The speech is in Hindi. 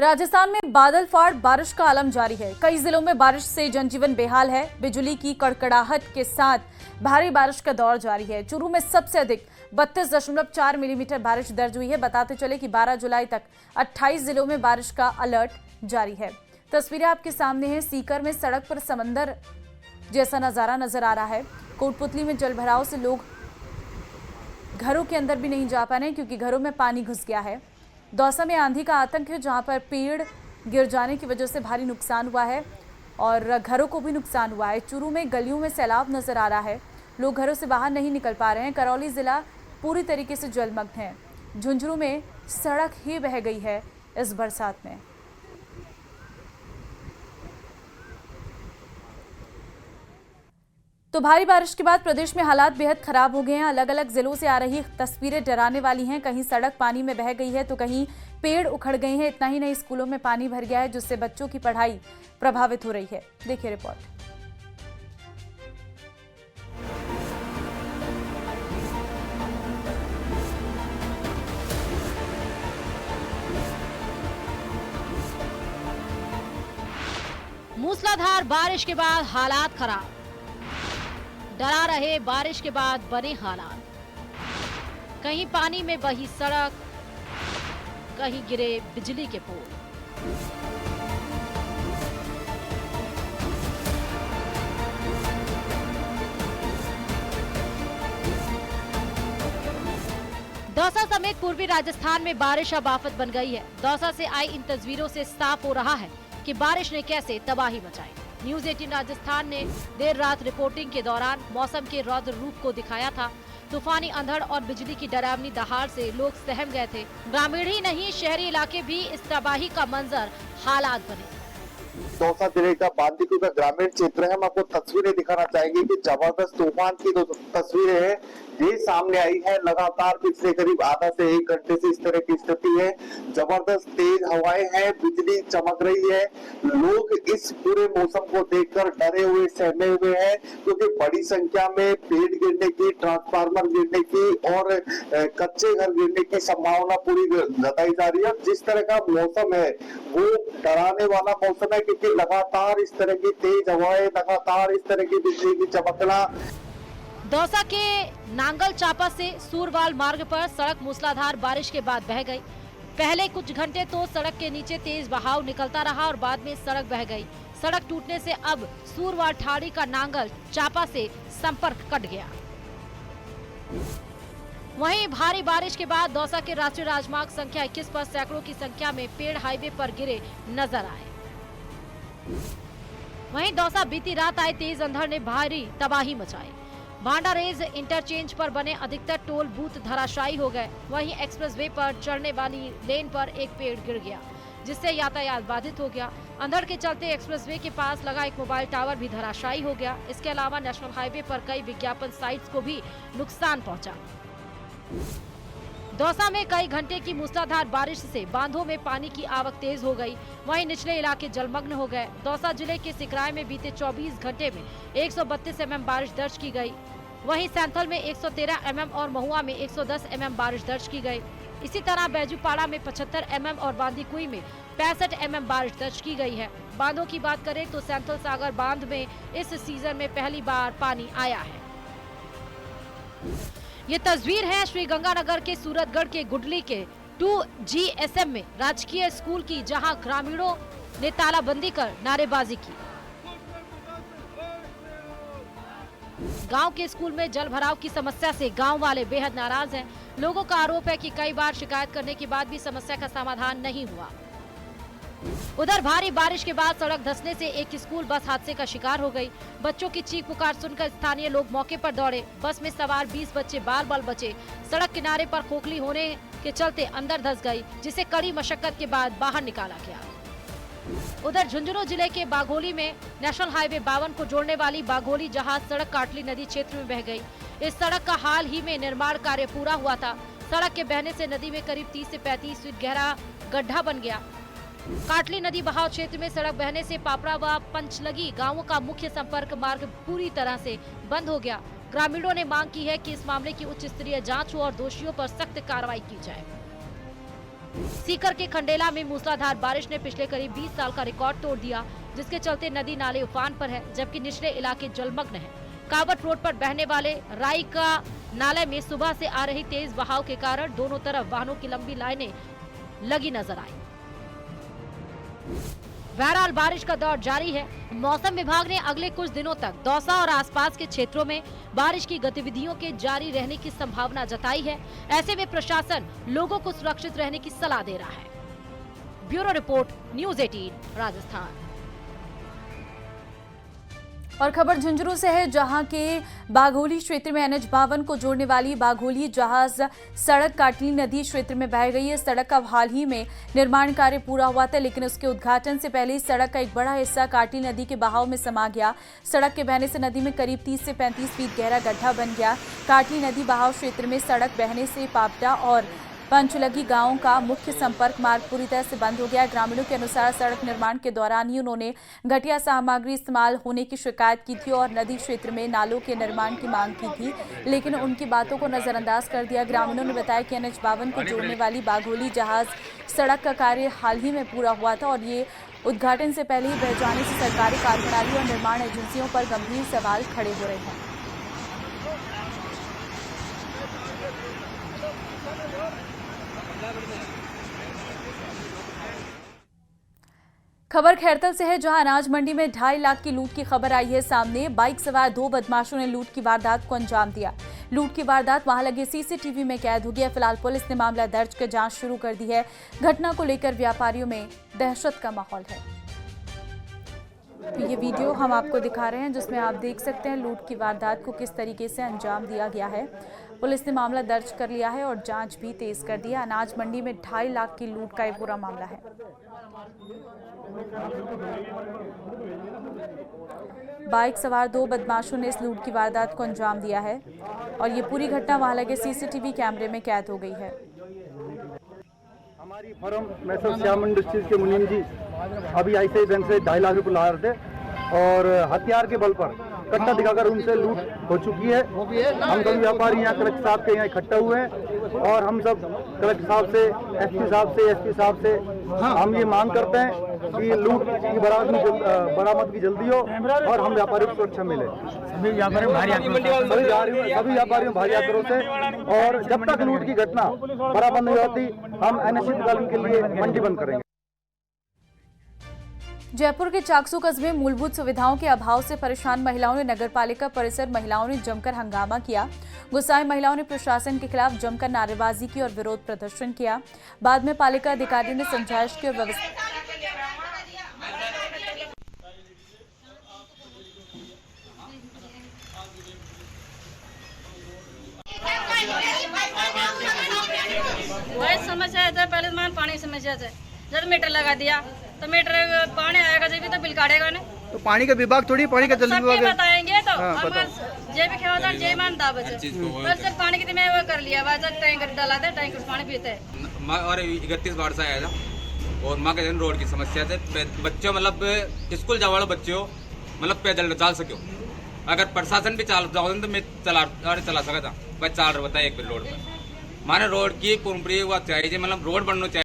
राजस्थान में बादल फाड़ बारिश का आलम जारी है। कई जिलों में बारिश से जनजीवन बेहाल है। बिजली की कड़कड़ाहट के साथ भारी बारिश का दौर जारी है। चूरू में सबसे अधिक 32.4 मिलीमीटर बारिश दर्ज हुई है। बताते चले कि 12 जुलाई तक 28 जिलों में बारिश का अलर्ट जारी है। तस्वीरें आपके सामने हैं। सीकर में सड़क पर समंदर जैसा नजारा नजर आ रहा है। कोटपुतली में जल भराव से लोग घरों के अंदर भी नहीं जा पा रहे हैं क्योंकि घरों में पानी घुस गया है। दौसा में आंधी का आतंक है, जहां पर पेड़ गिर जाने की वजह से भारी नुकसान हुआ है और घरों को भी नुकसान हुआ है। चूरू में गलियों में सैलाब नजर आ रहा है। लोग घरों से बाहर नहीं निकल पा रहे हैं। करौली जिला पूरी तरीके से जलमग्न है। झुंझुनू में सड़क ही बह गई है इस बरसात में। तो भारी बारिश के बाद प्रदेश में हालात बेहद खराब हो गए हैं। अलग अलग जिलों से आ रही तस्वीरें डराने वाली हैं। कहीं सड़क पानी में बह गई है तो कहीं पेड़ उखड़ गए हैं। इतना ही नहीं, स्कूलों में पानी भर गया है, जिससे बच्चों की पढ़ाई प्रभावित हो रही है। देखिए रिपोर्ट। मूसलाधार बारिश के बाद हालात खराब, डरा रहे बारिश के बाद बने हालात। कहीं पानी में बही सड़क, कहीं गिरे बिजली के पोल। दौसा समेत पूर्वी राजस्थान में बारिश अब आफत बन गई है। दौसा से आई इन तस्वीरों से साफ हो रहा है कि बारिश ने कैसे तबाही मचाई। न्यूज 18 राजस्थान ने देर रात रिपोर्टिंग के दौरान मौसम के रौद्र रूप को दिखाया था। तूफानी अंधड़ और बिजली की डरावनी दहाड़ से लोग सहम गए थे। ग्रामीण ही नहीं, शहरी इलाके भी इस तबाही का मंजर हालात बने। दौसा जिले का बांदीकुई का ग्रामीण क्षेत्र है। हम आपको तस्वीरें दिखाना चाहेंगे कि जबरदस्त तूफान की जो तस्वीरें हैं ये सामने आई है। लगातार पिछले करीब आधा से 1 घंटे से इस तरह की स्थिति है। जबरदस्त तेज हवाएं हैं, बिजली चमक रही है। लोग इस पूरे मौसम को देखकर डरे हुए, सहमे हुए हैं, क्योंकि बड़ी संख्या में पेड़ गिरने की, ट्रांसफार्मर गिरने की और कच्चे घर गिरने की संभावना पूरी जताई जा रही है। जिस तरह का मौसम है वो डराने वाला मौसम है, क्योंकि लगातार इस तरह की तेज हवाएं, लगातार इस तरह की बिजली की चमकना। दौसा के नांगल चापा से सूरवाल मार्ग पर सड़क मूसलाधार बारिश के बाद बह गई। पहले कुछ घंटे तो सड़क के नीचे तेज बहाव निकलता रहा और बाद में सड़क बह गई। सड़क टूटने से अब सूरवाल ठाड़ी का नांगल चापा से संपर्क कट गया। वहीं भारी बारिश के बाद दौसा के राष्ट्रीय राजमार्ग संख्या 21 पर सैकड़ों की संख्या में पेड़ हाईवे पर गिरे नजर आए। वहीं दौसा बीती रात आए तेज अंधड़ ने भारी तबाही मचाई। भांडारेज इंटरचेंज पर बने अधिकतर टोल बूथ धराशायी हो गए। वहीं एक्सप्रेसवे पर चढ़ने वाली लेन पर एक पेड़ गिर गया, जिससे यातायात बाधित हो गया। अंधड़ के चलते एक्सप्रेसवे के पास लगा एक मोबाइल टावर भी धराशायी हो गया। इसके अलावा नेशनल हाईवे पर कई विज्ञापन साइट्स को भी नुकसान पहुंचा। दौसा में कई घंटे की मूसलाधार बारिश से बांधों में पानी की आवक तेज हो गई। वहीं निचले इलाके जलमग्न हो गए। दौसा जिले के सिकराय में बीते 24 घंटे में 132 mm बारिश दर्ज की गई। वहीं सैंथल में 113 mm और महुआ में 110 mm बारिश दर्ज की गई। इसी तरह बैजूपाड़ा में 75 mm और बांदीकुई में 65 mm बारिश दर्ज की गई है। बांधों की बात करें तो सैंथल सागर बांध में इस सीजन में पहली बार पानी आया है। ये तस्वीर है श्रीगंगानगर के सूरतगढ़ के गुडली के 2GSM में राजकीय स्कूल की, जहां ग्रामीणों ने तालाबंदी कर नारेबाजी की। गांव के स्कूल में जल भराव की समस्या से गांव वाले बेहद नाराज हैं। लोगों का आरोप है कि कई बार शिकायत करने के बाद भी समस्या का समाधान नहीं हुआ। उधर भारी बारिश के बाद सड़क धंसने से एक स्कूल बस हादसे का शिकार हो गई। बच्चों की चीख पुकार सुनकर स्थानीय लोग मौके पर दौड़े। बस में सवार 20 बच्चे बाल बाल बचे। सड़क किनारे पर खोखली होने के चलते अंदर धंस गई, जिसे कड़ी मशक्कत के बाद बाहर निकाला गया। उधर झुंझुनू जिले के बाघोली में नेशनल हाईवे 52 को जोड़ने वाली बाघोली जहाज सड़क काटली नदी क्षेत्र में बह गई। इस सड़क का हाल ही में निर्माण कार्य पूरा हुआ था। सड़क के बहने से नदी में करीब 30 से 35 फीट गहरा गड्ढा बन गया। काटली नदी बहाव क्षेत्र में सड़क बहने से पापड़ा व पंचलगी गांवों का मुख्य संपर्क मार्ग पूरी तरह से बंद हो गया। ग्रामीणों ने मांग की है कि इस मामले की उच्च स्तरीय जांच हो और दोषियों पर सख्त कार्रवाई की जाए। सीकर के खंडेला में मूसलाधार बारिश ने पिछले करीब 20 साल का रिकॉर्ड तोड़ दिया, जिसके चलते नदी नाले उफान पर है, जबकि निचले इलाके जलमग्न हैं। कावट रोड पर बहने वाले राई का नाले में सुबह से आ रही तेज बहाव के कारण दोनों तरफ वाहनों की लंबी लाइनें लगी नजर आई। बहरहाल बारिश का दौर जारी है। मौसम विभाग ने अगले कुछ दिनों तक दौसा और आसपास के क्षेत्रों में बारिश की गतिविधियों के जारी रहने की संभावना जताई है। ऐसे में प्रशासन लोगों को सुरक्षित रहने की सलाह दे रहा है। Bureau report, news 18 Rajasthan. और खबर झुंझुनू से है, जहां के बाघोली क्षेत्र में NH-52 को जोड़ने वाली बाघोली जहाज सड़क काटली नदी क्षेत्र में बह गई है। सड़क का हाल ही में निर्माण कार्य पूरा हुआ था, लेकिन उसके उद्घाटन से पहले ही सड़क का एक बड़ा हिस्सा काटली नदी के बहाव में समा गया। सड़क के बहने से नदी में करीब 30 से 35 फीट गहरा गड्ढा बन गया। काटली नदी बहाव क्षेत्र में सड़क बहने से पापड़ा और पंचलगी गांवों का मुख्य संपर्क मार्ग पूरी तरह से बंद हो गया। ग्रामीणों के अनुसार सड़क निर्माण के दौरान ही उन्होंने घटिया सामग्री इस्तेमाल होने की शिकायत की थी और नदी क्षेत्र में नालों के निर्माण की मांग की थी, लेकिन उनकी बातों को नजरअंदाज कर दिया। ग्रामीणों ने बताया कि NH-52 को जोड़ने वाली बाघोली जहाज सड़क का कार्य हाल ही में पूरा हुआ था और ये उद्घाटन से पहले ही बह जाने से सरकारी कार्यप्रणाली और निर्माण एजेंसियों पर गंभीर सवाल खड़े हो रहे हैं। खबर खैरतल से है, जहां अनाज मंडी में 2.5 लाख की लूट की खबर आई है सामने। बाइक सवार 2 बदमाशों ने लूट की वारदात को अंजाम दिया। लूट की वारदात वहां लगे CCTV में कैद हो गई है। फिलहाल पुलिस ने मामला दर्ज कर जांच शुरू कर दी है। घटना को लेकर व्यापारियों में दहशत का माहौल है। तो ये वीडियो हम आपको दिखा रहे हैं, जिसमें आप देख सकते हैं लूट की वारदात को किस तरीके से अंजाम दिया गया है। पुलिस ने मामला दर्ज कर लिया है और जांच भी तेज कर दी है। अनाज मंडी में 2.5 लाख की लूट का ये पूरा मामला है। बाइक सवार 2 बदमाशों ने इस लूट की वारदात को अंजाम दिया है और ये पूरी घटना वहां लगे CCTV कैमरे में कैद हो गई है। हमारी फर्म मैसर श्याम इंडस्ट्रीज के मुनीम जी अभी ऐसे बैंक से 2.5 लाख रुपए ला रहे थे और हथियार के बल पर कट्टा दिखाकर उनसे लूट हो चुकी है। हम सभी व्यापारी यहाँ कलेक्टर साहब के यहाँ इकट्ठा हुए हैं और हम सब कलेक्टर साहब से, SP साहब से हम ये मांग करते हैं कि लूट की बरामद की जल्दी हो और हम व्यापारियों को सुरक्षा मिले। सभी व्यापारियों भारी आक्रोश है और जब तक लूट की घटना बरामद नहीं होती हम अनिश्चितकालीन के लिए मंडी बंद करेंगे। जयपुर के चाकसू कस्बे में मूलभूत सुविधाओं के अभाव से परेशान महिलाओं ने नगरपालिका परिसर महिलाओं ने जमकर हंगामा किया। गुस्साए महिलाओं ने प्रशासन के खिलाफ जमकर नारेबाजी की और विरोध प्रदर्शन किया। बाद में पालिका अधिकारी ने समझाइश की और व्यवस्था समस्या है। पहले पानी समस्या है, जब मीटर लगा दिया तो मीटर पानी आएगा जब भी तो बिल काटेगा ना। तो पानी का विभाग थोड़ी पानी का जल्दी विभाग बताएंगे तो जे भी खेवादार जे मानता बस पानी की मैं वो कर लिया टैंकर डाला था, टैंकर पानी पीते हैं। और 31 बार से आया था और माँ के रोड की समस्या से बच्चों मतलब स्कूल जाने वाले बच्चों मतलब पैदल चल सको। अगर प्रशासन भी जाओ तो मैं चला सका था, बस 4 बताया एक रोड पर माने रोड की पूरी चाहिए, मतलब रोड बनना चाहिए।